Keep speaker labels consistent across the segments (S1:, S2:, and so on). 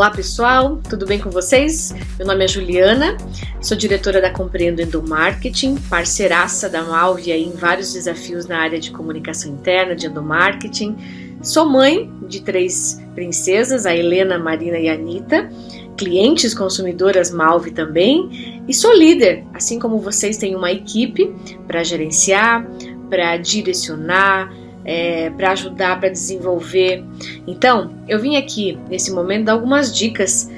S1: Olá pessoal, tudo bem com vocês? Meu nome é Juliana, sou diretora da Compreendo Endomarketing, parceiraça da Malvi em vários desafios na área de comunicação interna, de endomarketing. Sou mãe de 3 princesas, a Helena, a Marina e a Anitta, clientes consumidoras Malvi também, e sou líder, assim como vocês têm uma equipe para gerenciar, para direcionar, para ajudar, para desenvolver. Então, eu vim aqui nesse momento dar algumas dicas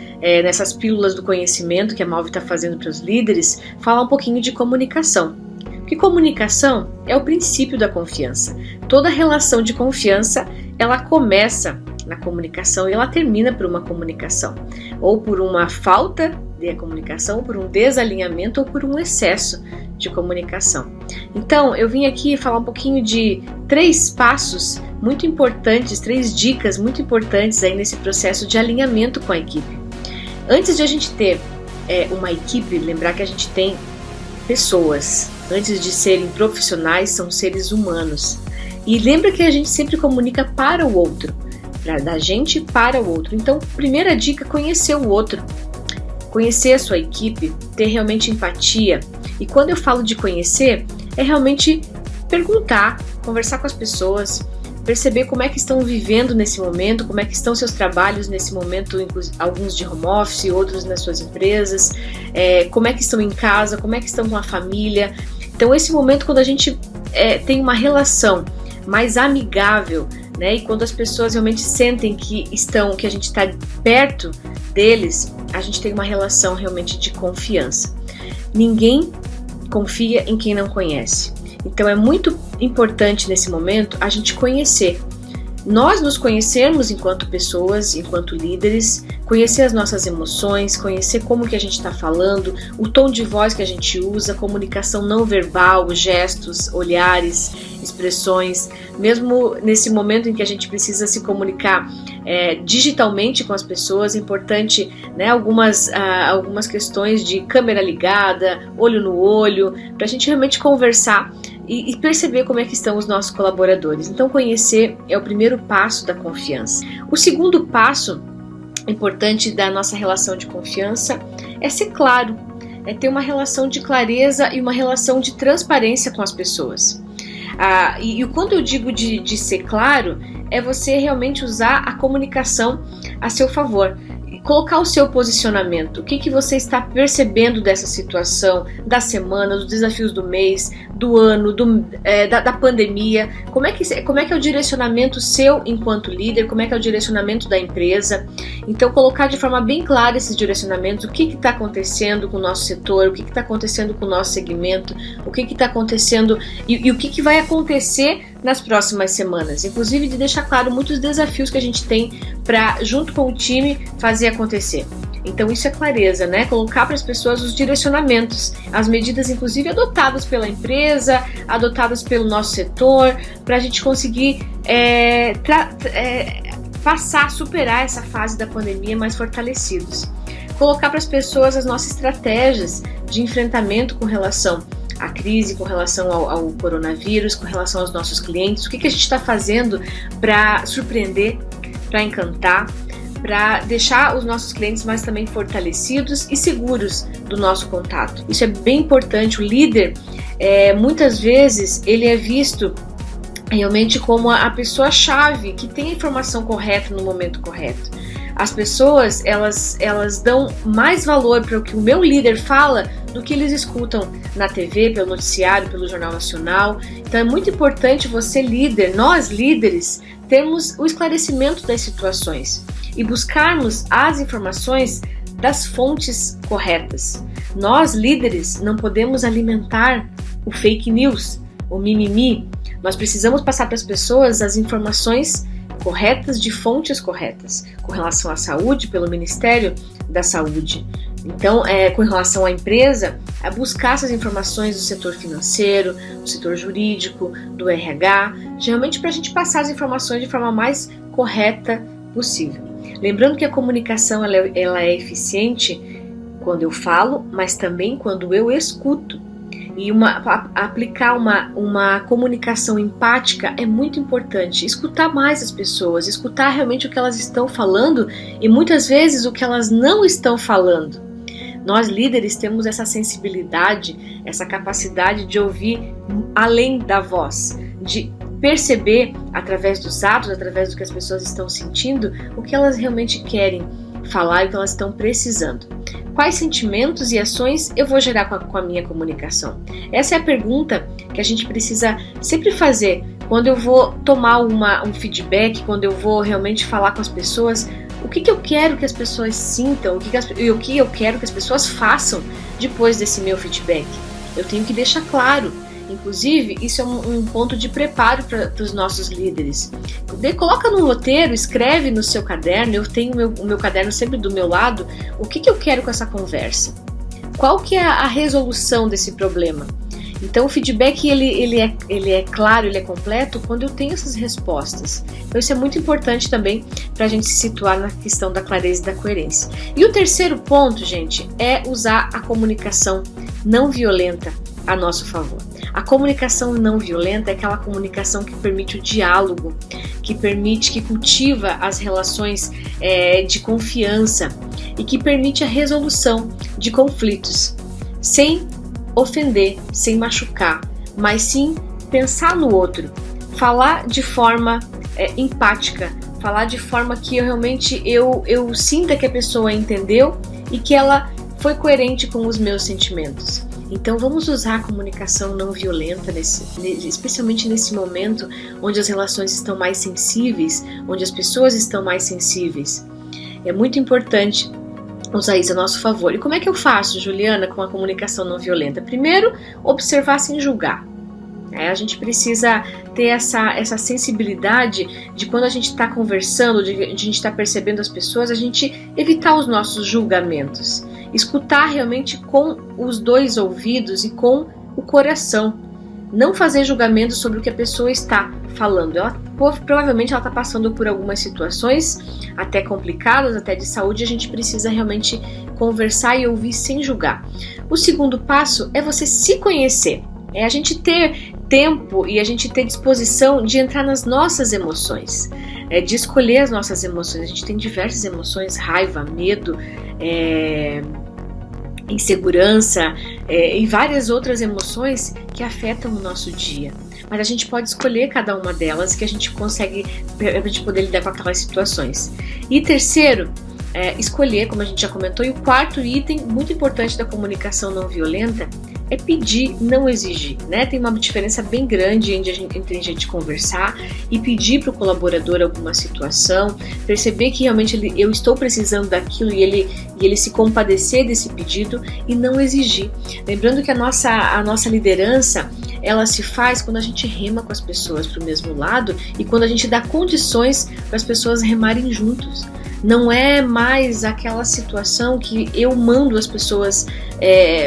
S1: nessas pílulas do conhecimento que a Malvi está fazendo para os líderes, falar um pouquinho de comunicação. Porque comunicação é o princípio da confiança. Toda relação de confiança, ela começa na comunicação e ela termina por uma comunicação, ou por uma falta de comunicação, por um desalinhamento ou por um excesso de comunicação. Então, eu vim aqui falar um pouquinho de 3 passos muito importantes, 3 dicas muito importantes aí nesse processo de alinhamento com a equipe. Antes de a gente ter uma equipe, lembrar que a gente tem pessoas. Antes de serem profissionais, são seres humanos. E lembra que a gente sempre comunica para o outro, da gente para o outro. Então, primeira dica, conhecer o outro. Conhecer a sua equipe, ter realmente empatia. E quando eu falo de conhecer, é realmente perguntar, conversar com as pessoas, perceber como é que estão vivendo nesse momento, como é que estão seus trabalhos nesse momento, alguns de home office, outros nas suas empresas, como é que estão em casa, como é que estão com a família. Então esse momento quando a gente tem uma relação mais amigável, né, e quando as pessoas realmente sentem que a gente está perto deles, a gente tem uma relação realmente de confiança. Ninguém confia em quem não conhece. Então é muito importante nesse momento a gente conhecer. Nós nos conhecermos enquanto pessoas, enquanto líderes, conhecer as nossas emoções, conhecer como que a gente está falando, o tom de voz que a gente usa, comunicação não verbal, gestos, olhares, expressões. Mesmo nesse momento em que a gente precisa se comunicar digitalmente com as pessoas, é importante, né, algumas questões de câmera ligada, olho no olho, para a gente realmente conversar e perceber como é que estão os nossos colaboradores. Então conhecer é o primeiro passo da confiança. O segundo passo importante da nossa relação de confiança é ser claro, é ter uma relação de clareza e uma relação de transparência com as pessoas. E quando eu digo de ser claro, é você realmente usar a comunicação a seu favor. Colocar o seu posicionamento, o que você está percebendo dessa situação, da semana, dos desafios do mês, do ano, da pandemia, como é que é o direcionamento seu enquanto líder, como é que é o direcionamento da empresa. Então colocar de forma bem clara esses direcionamentos, o que está acontecendo com o nosso setor, o que está acontecendo com o nosso segmento, o que está acontecendo e o que vai acontecer nas próximas semanas, inclusive de deixar claro muitos desafios que a gente tem para, junto com o time, fazer acontecer. Então isso é clareza, né? Colocar para as pessoas os direcionamentos, as medidas inclusive adotadas pela empresa, adotadas pelo nosso setor, para a gente conseguir superar essa fase da pandemia mais fortalecidos. Colocar para as pessoas as nossas estratégias de enfrentamento com relação à crise, com relação ao coronavírus, com relação aos nossos clientes, o que a gente está fazendo para surpreender, para encantar, para deixar os nossos clientes mais também fortalecidos e seguros do nosso contato. Isso é bem importante. O líder, muitas vezes, ele é visto realmente como a pessoa-chave que tem a informação correta no momento correto. As pessoas, elas dão mais valor para o que o meu líder fala do que eles escutam na TV, pelo noticiário, pelo Jornal Nacional. Então é muito importante você, líder, nós líderes, termos o esclarecimento das situações e buscarmos as informações das fontes corretas. Nós, líderes, não podemos alimentar o fake news, o mimimi. Nós precisamos passar para as pessoas as informações corretas de fontes corretas, com relação à saúde, pelo Ministério da Saúde. Então, com relação à empresa, é buscar essas informações do setor financeiro, do setor jurídico, do RH, geralmente para a gente passar as informações de forma mais correta possível. Lembrando que a comunicação ela é eficiente quando eu falo, mas também quando eu escuto. E aplicar uma comunicação empática é muito importante. Escutar mais as pessoas, escutar realmente o que elas estão falando e muitas vezes o que elas não estão falando. Nós líderes temos essa sensibilidade, essa capacidade de ouvir além da voz, de perceber através dos atos, através do que as pessoas estão sentindo, o que elas realmente querem falar e o que elas estão precisando. Quais sentimentos e ações eu vou gerar com a minha comunicação? Essa é a pergunta que a gente precisa sempre fazer quando eu vou tomar um feedback, quando eu vou realmente falar com as pessoas. O que eu quero que as pessoas sintam, o que eu quero que as pessoas façam depois desse meu feedback? Eu tenho que deixar claro. Inclusive, isso é um ponto de preparo para os nossos líderes. Coloca no roteiro, escreve no seu caderno. Eu tenho o meu caderno sempre do meu lado. O que eu quero com essa conversa? Qual que é a resolução desse problema? Então o feedback ele é claro, ele é completo quando eu tenho essas respostas. Então isso é muito importante também para a gente se situar na questão da clareza e da coerência. E o terceiro ponto, gente, é usar a comunicação não violenta a nosso favor. A comunicação não violenta é aquela comunicação que permite o diálogo, que cultiva as relações de confiança e que permite a resolução de conflitos, sem ofender, sem machucar, mas sim pensar no outro, falar de forma empática, falar de forma que eu sinta que a pessoa entendeu e que ela foi coerente com os meus sentimentos. Então vamos usar a comunicação não violenta, especialmente nesse momento onde as relações estão mais sensíveis, onde as pessoas estão mais sensíveis. É muito importante usar isso a nosso favor. E como é que eu faço, Juliana, com a comunicação não violenta? Primeiro, observar sem julgar. A gente precisa ter essa sensibilidade de quando a gente está conversando, de a gente está percebendo as pessoas, a gente evitar os nossos julgamentos. Escutar realmente com os dois ouvidos e com o coração. Não fazer julgamento sobre o que a pessoa está falando. Provavelmente ela está passando por algumas situações até complicadas, até de saúde, e a gente precisa realmente conversar e ouvir sem julgar. O segundo passo é você se conhecer. É a gente ter tempo e a gente ter disposição de entrar nas nossas emoções, de escolher as nossas emoções. A gente tem diversas emoções, raiva, medo, insegurança e várias outras emoções que afetam o nosso dia. Mas a gente pode escolher cada uma delas que a gente consegue para a gente poder lidar com aquelas situações. E terceiro, escolher, como a gente já comentou. E o quarto item muito importante da comunicação não violenta é pedir, não exigir, né? Tem uma diferença bem grande entre a gente conversar e pedir para o colaborador alguma situação, perceber que realmente eu estou precisando daquilo e ele se compadecer desse pedido e não exigir. Lembrando que a nossa liderança, ela se faz quando a gente rema com as pessoas para o mesmo lado e quando a gente dá condições para as pessoas remarem juntos. Não é mais aquela situação que eu mando as pessoas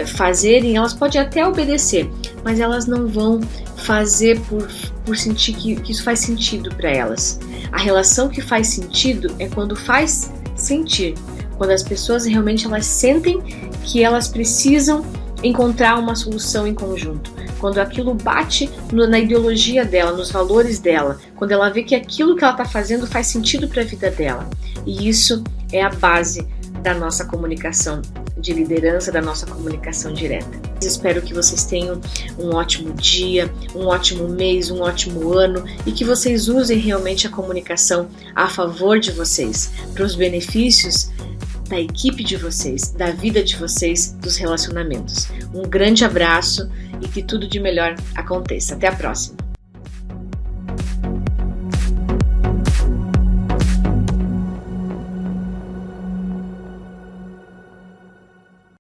S1: fazerem, elas podem até obedecer, mas elas não vão fazer por sentir que isso faz sentido para elas. A relação que faz sentido é quando faz sentir, quando as pessoas realmente elas sentem que elas precisam encontrar uma solução em conjunto. Quando aquilo bate na ideologia dela, nos valores dela, quando ela vê que aquilo que ela está fazendo faz sentido para a vida dela. E isso é a base da nossa comunicação de liderança, da nossa comunicação direta. Espero que vocês tenham um ótimo dia, um ótimo mês, um ótimo ano e que vocês usem realmente a comunicação a favor de vocês, para os benefícios da equipe de vocês, da vida de vocês, dos relacionamentos. Um grande abraço e que tudo de melhor aconteça. Até a próxima!